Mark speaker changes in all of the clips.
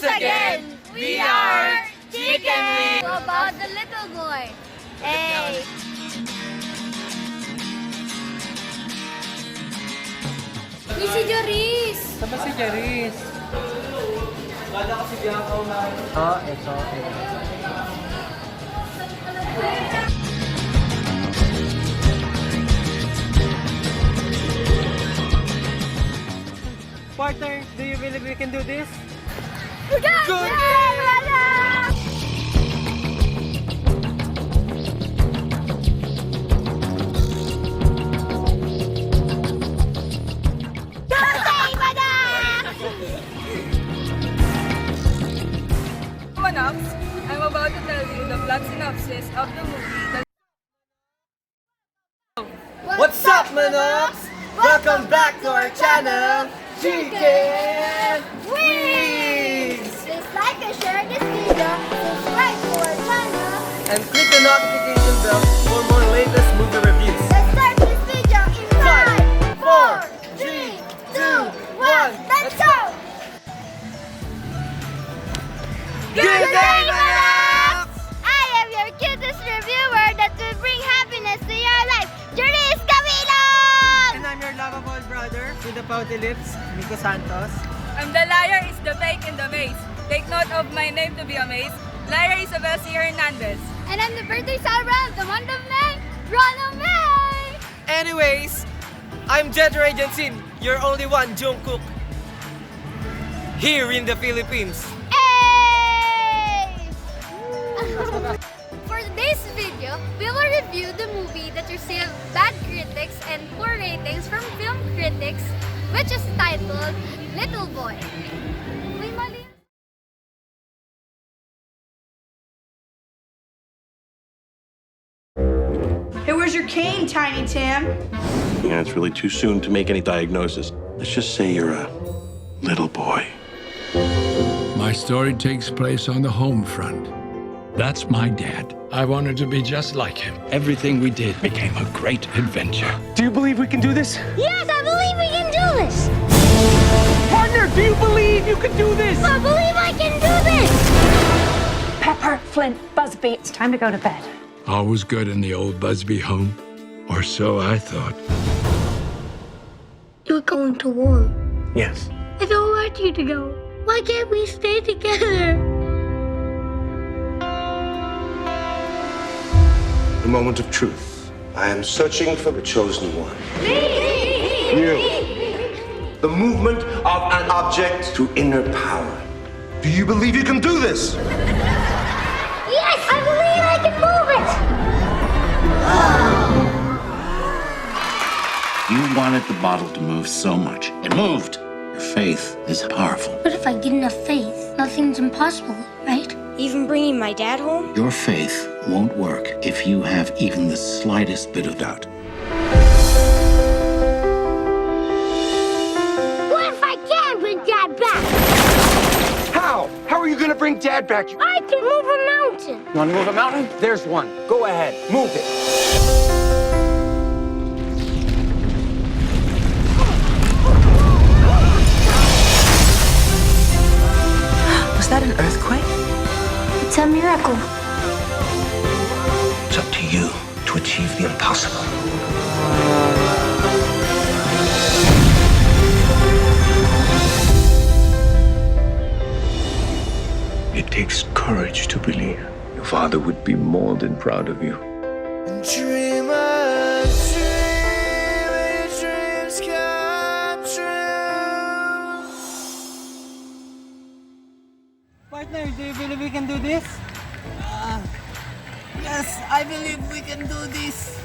Speaker 1: again, we are Chicken Wing!
Speaker 2: About the little boy. Hey! Ni si Joris!
Speaker 1: Saan si Joris? Wala kasi Bianca umahin. Ito. Partner, do you believe we can do this?
Speaker 2: Good game, brother!
Speaker 3: I'm about to tell you the plot synopsis of the movie.
Speaker 1: What's up, Manox? Welcome back to our channel, Chicken Wings!
Speaker 2: Please like and share this video, subscribe to our channel,
Speaker 1: And click the notification bell for more latest movie reviews.
Speaker 2: let's start this video in 5, 4, 3, 2, 1, let's go!
Speaker 1: Good day, Manox!
Speaker 2: I am your cutest reviewer that will bring happiness to your life, Joris Camilo!
Speaker 1: And I'm your lovable brother with the pouty lips, Nico Santos.
Speaker 3: I'm the liar is the fake in the maze. Take note of my name to be amazed. Liar Isabel C. Hernandez.
Speaker 2: And I'm the birthday celebrant of the month of May, Ronald May!
Speaker 1: Anyways, I'm Jet Regensin, your only one, Jungkook, here in the Philippines.
Speaker 2: For today's video, we will review the movie that received bad critics and poor ratings from film critics, which is titled Little Boy. Uy, mali.
Speaker 4: Hey, where's your cane, Tiny Tim?
Speaker 5: Yeah, it's really too soon to make any diagnosis. Let's just say you're a little boy.
Speaker 6: My story takes place on the home front. That's my dad. I wanted to be just like him. Everything we did became a great adventure.
Speaker 1: Do you believe we can do this?
Speaker 2: Yes, I believe we can do this!
Speaker 1: Partner, do you believe you can do this?
Speaker 2: I believe I can do this!
Speaker 7: Pepper, Flint, Busby, it's time to go to bed.
Speaker 6: All was good in the old Busby home, or so I thought.
Speaker 2: You're going to war.
Speaker 5: Yes.
Speaker 2: I don't want you to go. Why can't we stay together?
Speaker 5: The moment of truth. I am searching for the chosen one. You. The movement of an object to inner power. Do you believe you can do this?
Speaker 2: Yes, I believe I can move it!
Speaker 8: You wanted the bottle to move so much. It moved. Your faith is powerful.
Speaker 2: But if I get enough faith, nothing's impossible, right?
Speaker 9: Even bringing my dad home?
Speaker 8: Your faith won't work if you have even the slightest bit of doubt.
Speaker 2: What if I can bring Dad back?
Speaker 1: How? How are you gonna bring Dad back?
Speaker 2: I can move a mountain.
Speaker 1: You wanna move a mountain? There's one. Go ahead, move it.
Speaker 4: Was that an earthquake?
Speaker 2: It's a miracle.
Speaker 8: It's up to you to achieve the impossible.
Speaker 5: It takes courage to believe. Your father would be more than proud of you.
Speaker 1: Dreamers, dream, dreams come true. Partner, do you believe we can do this? Yes, I believe we can do this.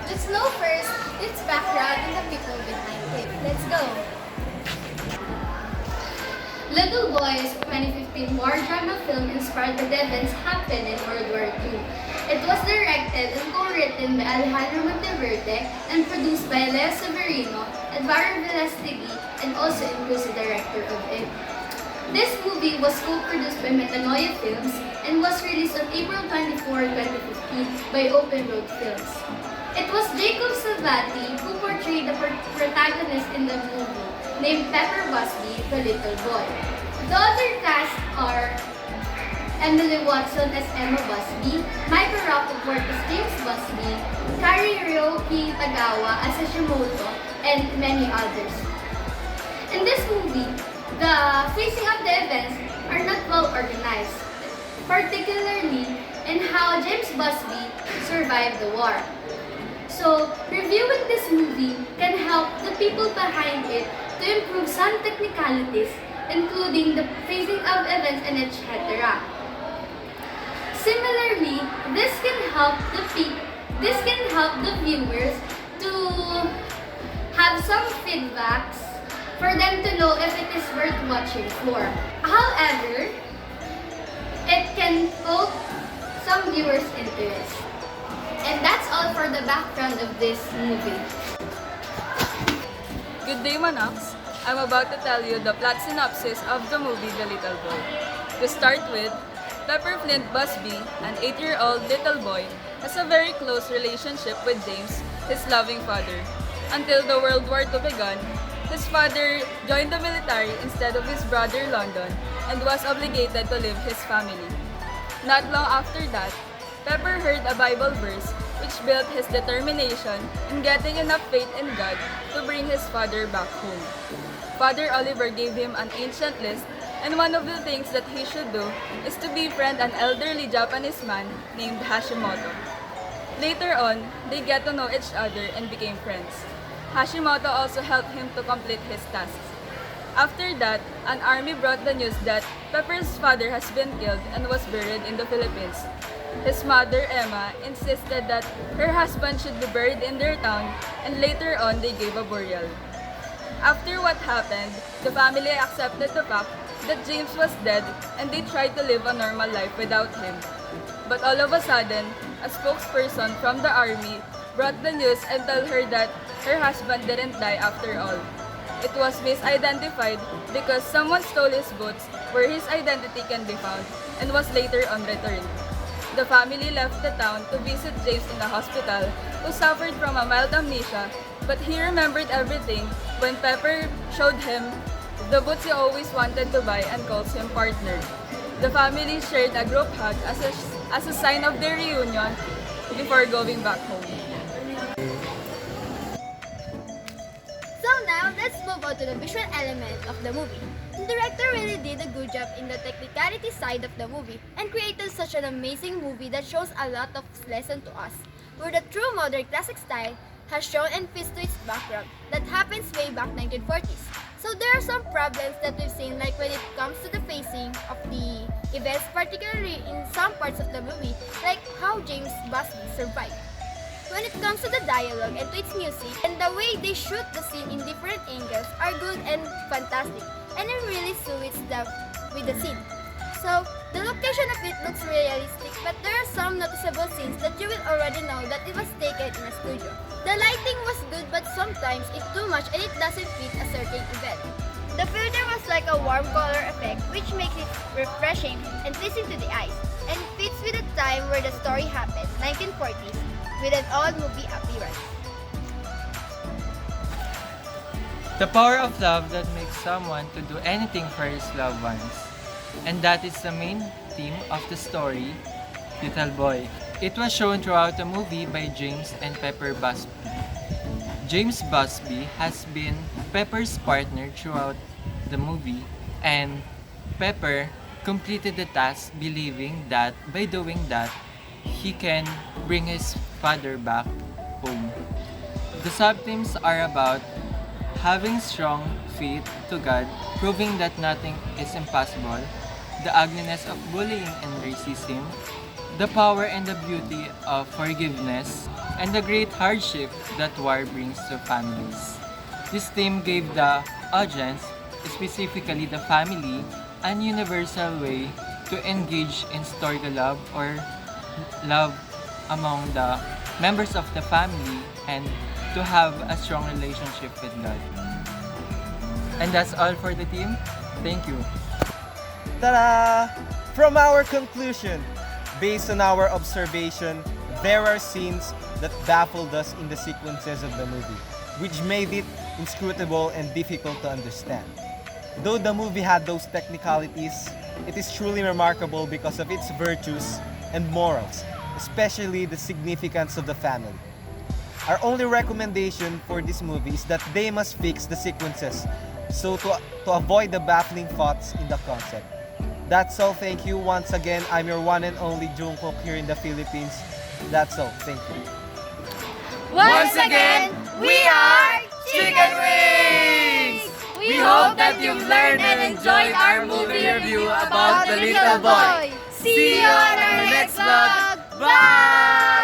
Speaker 2: Let's know first its background and the people behind it. Let's go. Little Boy is a 2015 war drama film inspired by the events happened in World War II. It was directed and co-written by Alejandro Monteverde and produced by Leo Severino, Edvaro Velastegui, and also includes the director of it. This movie was co-produced by Metanoia Films and was released on April 24, 2015 by Open Road Films. It was Jacob Salvati who portrayed the protagonist in the movie, named Pepper Busby, the little boy. The other cast are Emily Watson as Emma Busby, Michael Rappaport as James Busby, Kari Ryoki Tagawa as Hashimoto, and many others. In this movie, the facing of the events are not well organized, particularly in how James Busby survived the war. So, reviewing this movie can help the people behind it to improve some technicalities, including the phasing of events and etc. Similarly, this can help the viewers to have some feedbacks for them to know if it is worth watching for. However, it can poke some viewers' interest. And that's all for the background of this movie.
Speaker 3: Good day, Manax. I'm about to tell you the plot synopsis of the movie The Little Boy. To start with, Pepper Flint Busby, an 8-year-old little boy, has a very close relationship with James, his loving father. Until the World War II began, his father joined the military instead of his brother London and was obligated to leave his family. Not long after that, Pepper heard a Bible verse which built his determination in getting enough faith in God to bring his father back home. Father Oliver gave him an ancient list, and one of the things that he should do is to befriend an elderly Japanese man named Hashimoto. Later on, they get to know each other and became friends. Hashimoto also helped him to complete his tasks. After that, an army brought the news that Pepper's father has been killed and was buried in the Philippines. His mother, Emma, insisted that her husband should be buried in their town, and later on they gave a burial. After what happened, the family accepted the fact that James was dead and they tried to live a normal life without him. But all of a sudden, a spokesperson from the army brought the news and told her that her husband didn't die after all. It was misidentified because someone stole his boots where his identity can be found and was later on returned. The family left the town to visit James in a hospital who suffered from a mild amnesia, but he remembered everything when Pepper showed him the boots he always wanted to buy and calls him partner. The family shared a group hug as a sign of their reunion before going back home.
Speaker 2: So now, let's move on to the visual element of the movie. The director really did a good job in the technicality side of the movie and created such an amazing movie that shows a lot of lesson to us, where the true modern classic style has shown and fits to its background that happens way back 1940s. So there are some problems that we've seen, like when it comes to the facing of the events, particularly in some parts of the movie, like how James Busby survived. When it comes to the dialogue and to its music, and the way they shoot the scene in different angles are good and fantastic, and it really suits with the scene. So, the location of it looks realistic, but there are some noticeable scenes that you will already know that it was taken in a studio. The lighting was good, but sometimes it's too much and it doesn't fit a certain event. The filter was like a warm color effect, which makes it refreshing and pleasing to the eyes, and fits with the time where the story happened, 1940s, with an old movie appearance.
Speaker 1: The power of love that makes someone to do anything for his loved ones. And that is the main theme of the story, Little Boy. It was shown throughout the movie by James and Pepper Busby. James Busby has been Pepper's partner throughout the movie, and Pepper completed the task believing that by doing that, he can bring his father back home. The subthemes are about having strong faith to God, proving that nothing is impossible, the ugliness of bullying and racism, the power and the beauty of forgiveness, and the great hardship that war brings to families. This theme gave the audience, specifically the family, an universal way to engage in historical love or love among the members of the family and to have a strong relationship with God. And that's all for the team. Thank you.
Speaker 10: Ta-da! From our conclusion, based on our observation, there are scenes that baffled us in the sequences of the movie, which made it inscrutable, and difficult to understand. Though the movie had those technicalities, it is truly remarkable because of its virtues and morals, especially the significance of the family. Our only recommendation for this movie is that they must fix the sequences so to avoid the baffling thoughts in the concept. That's all. Thank you. Once again, I'm your one and only Jungkook here in the Philippines. That's all. Thank you.
Speaker 2: Once again, we are Chicken Wings! We hope that you've learned and enjoyed our movie review about The Little Boy. See you on our next vlog. Bye!